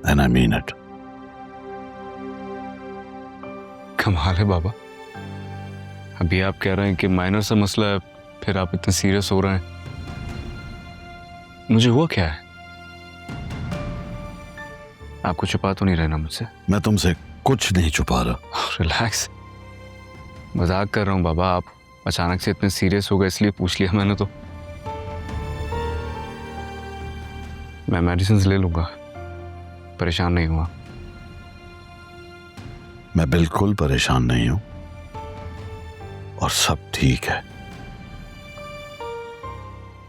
and I mean it. कमाल है बाबा, अभी आप कह रहे हैं कि माइनर सा मसला है, फिर आप इतने सीरियस हो रहे हैं। मुझे हुआ क्या है? आपको छुपा तो नहीं रहना मुझसे? मैं तुमसे कुछ नहीं छुपा रहा। रिलैक्स, मजाक कर रहा हूँ बाबा। आप अचानक से इतने सीरियस हो गए इसलिए पूछ लिया मैंने तो। मैं मेडिसिन ले लूंगा, परेशान नहीं हुआ। मैं बिल्कुल परेशान नहीं हूं और सब ठीक है।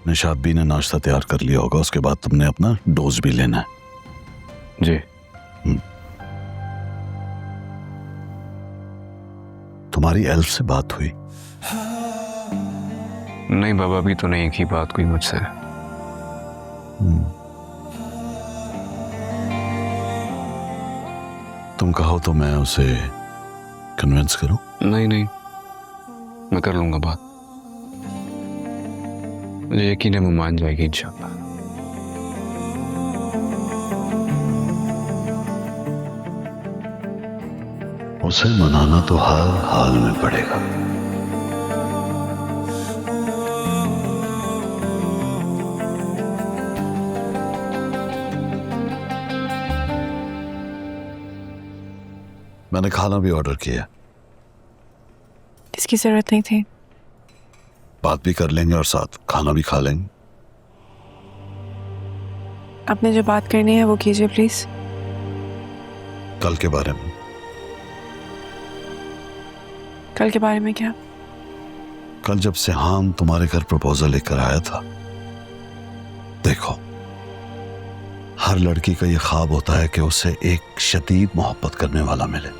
निशात भी ने नाश्ता तैयार कर लिया होगा, उसके बाद तुमने अपना डोज भी लेना है। जी। तुम्हारी एल्फ से बात हुई? नहीं बाबा, अभी तो नहीं की बात कोई मुझसे। तुम कहो तो मैं उसे कन्विंस करूं? नहीं नहीं, मैं कर लूंगा बात। मुझे यकीन है वो मान जाएगी इंशाल्लाह। उसे मनाना तो हर हाल में पड़ेगा। मैंने खाना भी ऑर्डर किया। इसकी जरूरत नहीं थी। बात भी कर लेंगे और साथ खाना भी खा लेंगे। आपने जो बात करनी है वो कीजिए प्लीज। कल के बारे में। कल के बारे में क्या? कल जब सेहान तुम्हारे घर प्रपोजल लेकर आया था, देखो, हर लड़की का ये ख्वाब होता है कि उसे एक शदीद मोहब्बत करने वाला मिले।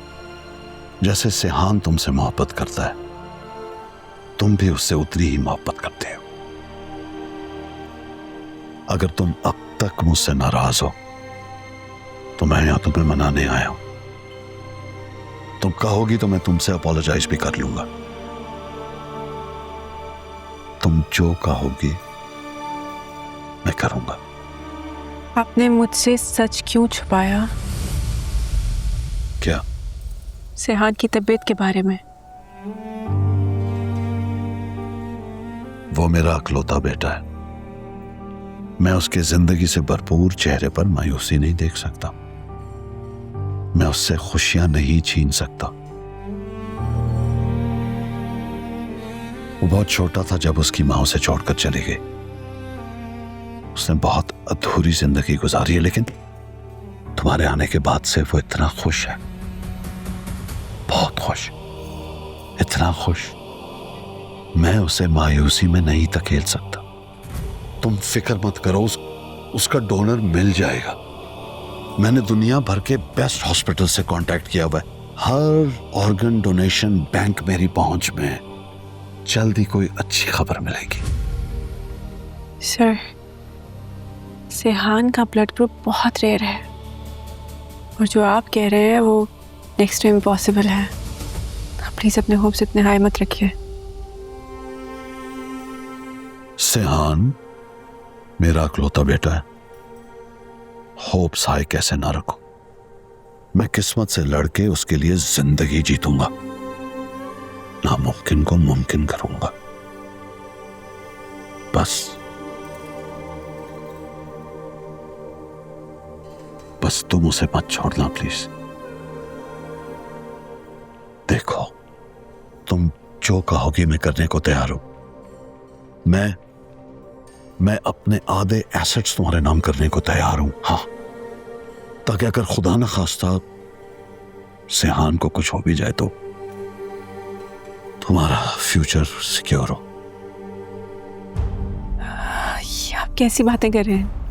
जैसे सेहान तुमसे मोहब्बत करता है, तुम भी उससे उतनी ही मोहब्बत करते हो। अगर तुम अब तक मुझसे नाराज हो तो मैं यहां तुम्हें मनाने आया हूं। तुम कहोगी तो मैं तुमसे अपोलोजाइज भी कर लूंगा। तुम जो कहोगी मैं करूंगा। आपने मुझसे सच क्यों छुपाया? क्या? सेहान की तबीयत के बारे में। वो मेरा अकलौता बेटा है। मैं उसके जिंदगी से भरपूर चेहरे पर मायूसी नहीं देख सकता। मैं उससे खुशियां नहीं छीन सकता। वो बहुत छोटा था जब उसकी मां उसे छोड़कर चली गई। उसने बहुत अधूरी जिंदगी गुजारी है, लेकिन तुम्हारे आने के बाद से वो इतना खुश है, बहुत खुश, इतना खुश, मैं उसे मायूसी में नहीं धकेल सकता। तुम फिक्र मत करो, उसका डोनर मिल जाएगा। मैंने दुनिया भर के बेस्ट हॉस्पिटल से कांटेक्ट किया हुआ है। हर ऑर्गन डोनेशन बैंक मेरी पहुंच में है। जल्दी कोई अच्छी खबर मिलेगी। सर, सेहान का ब्लड ग्रुप बहुत रेयर है और जो आप कह रहे हैं वो नेक्स्ट टाइम पॉसिबल है। आप प्लीज अपने होप्स इतने हाई मत रखिए। सेहान मेरा अकलौता बेटा है। होप्स हाई कैसे ना रखो। मैं किस्मत से लड़के उसके लिए जिंदगी जीतूंगा, नामुमकिन को मुमकिन करूंगा। बस तुम उसे मत छोड़ना प्लीज। देखो, तुम जो कहोगी मैं करने को तैयार हूं। मैं अपने आधे एसेट्स तुम्हारे नाम करने को तैयार हूं। हाँ, ताकि अगर खुदा न खास्ता सेहान को कुछ हो भी जाए तो तुम्हारा फ्यूचर सिक्योर हो। ये आप कैसी बातें कर रहे हैं?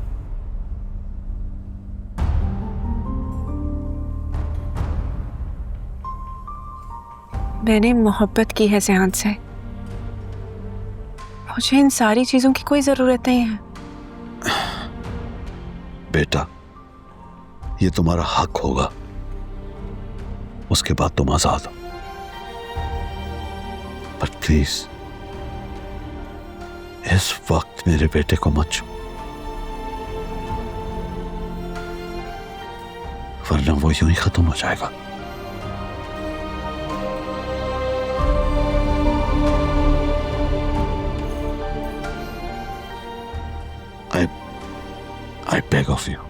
मैंने मोहब्बत की है सेहान से। मुझे इन सारी चीजों की कोई जरूरत नहीं है। बेटा, ये तुम्हारा हक होगा। उसके बाद तुम आजाद हो। पर प्लीज इस वक्त मेरे बेटे को मत छू। वरना वो यूं ही खत्म हो जाएगा। I beg of you.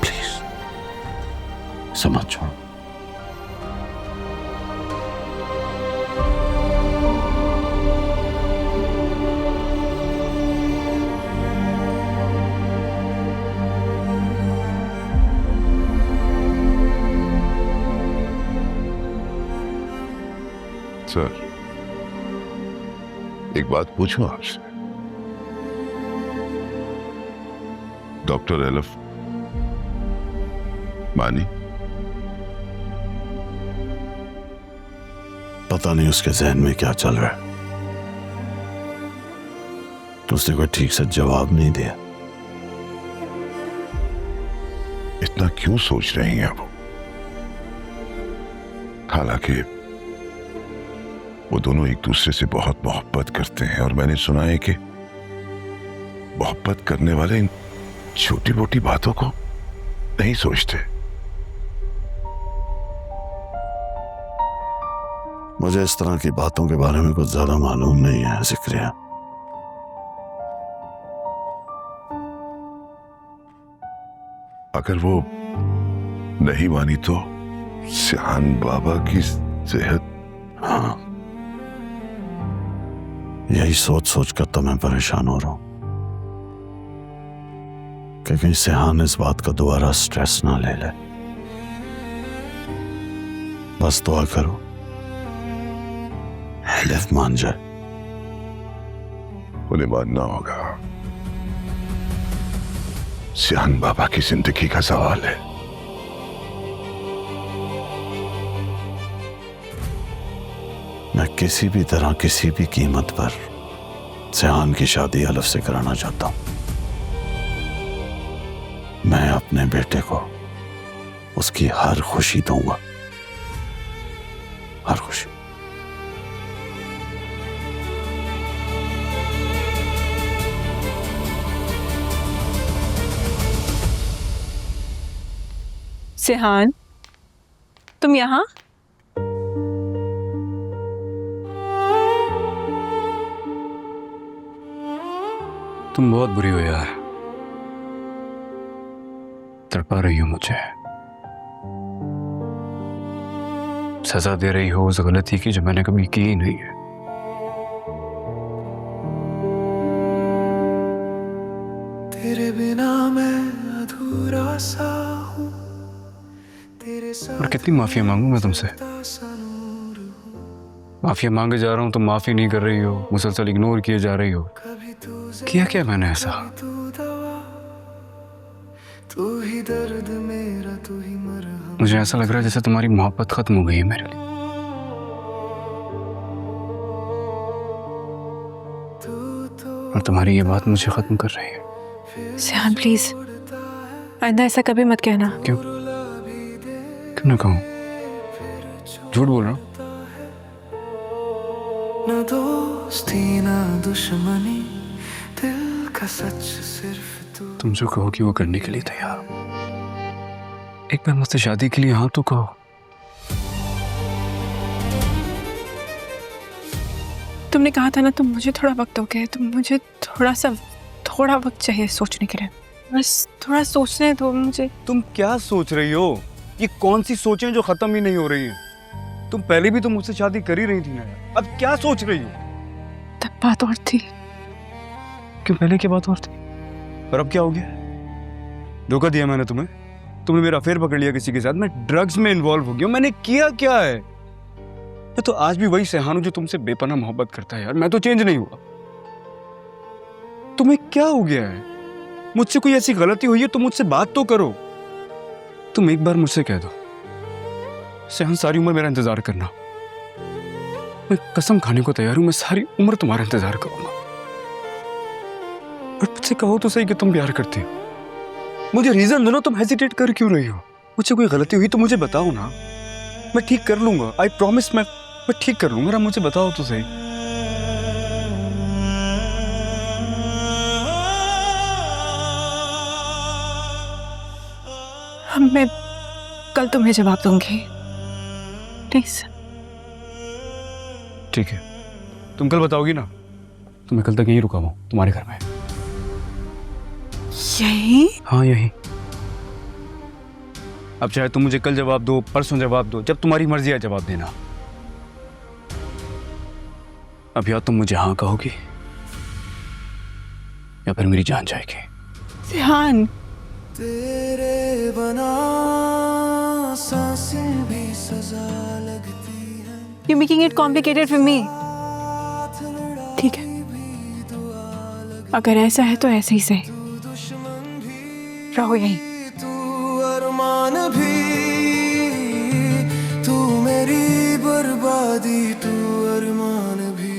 Please. समझ जाओ। सर, एक बात पूछूं आपसे? डॉक्टर एलफ मानी? पता नहीं उसके जहन में क्या चल रहा है, तो उसने कोई ठीक से जवाब नहीं दिया। इतना क्यों सोच रही हैं वो? हालांकि वो दोनों एक दूसरे से बहुत मोहब्बत करते हैं, और मैंने सुना है कि मोहब्बत करने वाले इन छोटी मोटी बातों को नहीं सोचते। मुझे इस तरह की बातों के बारे में कुछ ज्यादा मालूम नहीं है जिक्रिया। अगर वो नहीं मानी तो सिहान बाबा की सेहत। हाँ, यही सोच सोच कर तो मैं परेशान हो रहा हूं कि कहीं सिहान इस बात का दोबारा स्ट्रेस ना ले ले। बस दुआ करो एलिफ मान जाए। उन्हें मानना होगा। सिहान बाबा की जिंदगी का सवाल है। मैं किसी भी तरह किसी भी कीमत पर सिहान की शादी एलिफ से कराना चाहता हूं। मैं अपने बेटे को उसकी हर खुशी दूंगा, हर खुशी। सिहान, तुम यहाँ? तुम बहुत बुरी हो यार, तड़पा रही हो मुझे, सजा दे रही हो उस गलती की जो मैंने कभी की ही नहीं है। तेरे बिना मैं अधूरा सा हूँ, तेरे और कितनी माफिया मांगू मैं तुमसे? माफिया मांगे जा रहा हूं तो माफी नहीं कर रही हो, मुसलसल इग्नोर किए जा रही हो। किया क्या मैंने ऐसा? तू ही दर्द मेरा, तू ही मरहम। मुझे ऐसा लग रहा है जैसे तुम्हारी मोहब्बत खत्म हो गई है मेरे लिए। और तुम्हारी ये बात मुझे खत्म कर रही है। सिहान प्लीज, आइंदा ऐसा कभी मत कहना। क्यों? क्यों ना कहूं? झूठ बोल रहा हूं? ना दोस्ती ना दुश्मनी, दिल का सच सिर्फ तू। तुम जो कहोगी वो करने के लिए तैयार हूं। एक बार मुझसे शादी के लिए हाँ तो कहो। तुमने कहा था ना, तुम मुझे थोड़ा वक्त दोगे, तुम मुझे थोड़ा वक्त चाहिए सोचने के लिए। बस थोड़ा सोचने दो मुझे। तुम क्या सोच रही हो? ये कौन सी सोचें जो खत्म ही नहीं हो रही हैं? तुम पहले भी तो मुझसे शादी कर ही रही थी ना यार, अब क्या सोच रही हो? तब बात और थी। क्यों? पहले की बात और थी, पर अब क्या हो गया? धोखा दिया मैंने तुम्हें? तुमने मेरा अफेयर पकड़ लिया किसी के साथ, मैं ड्रग्स में इन्वॉल्व हो गया। मैंने किया क्या है? मैं तो आज भी वही सिहान हूं जो तुमसे बेपनाह मोहब्बत करता है यार। मैं तो चेंज नहीं हुआ। तुम्हें क्या हो गया है? मुझसे कोई ऐसी गलती हुई है तो मुझसे बात तो करो। तुम एक बार मुझसे कह दो, सिहान सारी उम्र मेरा इंतजार करना। मैं कसम खाने को तैयार हूं, मैं सारी उम्र तुम्हारा इंतजार करूंगा। और मुझसे कहो तो सही कि तुम प्यार करती हो। मुझे रीजन दो ना, तुम हेजिटेट कर क्यों रही हो? मुझसे कोई गलती हुई तो मुझे बताओ ना, मैं ठीक कर लूंगा। आई प्रॉमिस, मैं ठीक कर लूंगा ना। मुझे बताओ तो सही। मैं कल तुम्हें जवाब दूंगी, प्लीज। ठीक है, तुम कल बताओगी ना, तो मैं कल तक यहीं रुका हूँ तुम्हारे घर में। यही? हाँ यहीं। अब चाहे तुम मुझे कल जवाब दो, परसों जवाब दो, जब तुम्हारी मर्जी है जवाब देना। अब या तुम मुझे हाँ कहोगी या फिर मेरी जान जाएगी। ध्यान। तेरे बना सांसें भी सजा लगती है। You're making it complicated for me. ठीक है, अगर ऐसा है तो ऐसे ही सही, रहो यहीं। तू अरमान भी, तू मेरी बर्बादी, तू अरमान भी,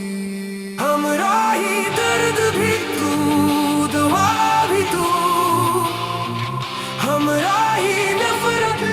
हमरा ही दर्द भी, तू दवा भी, तू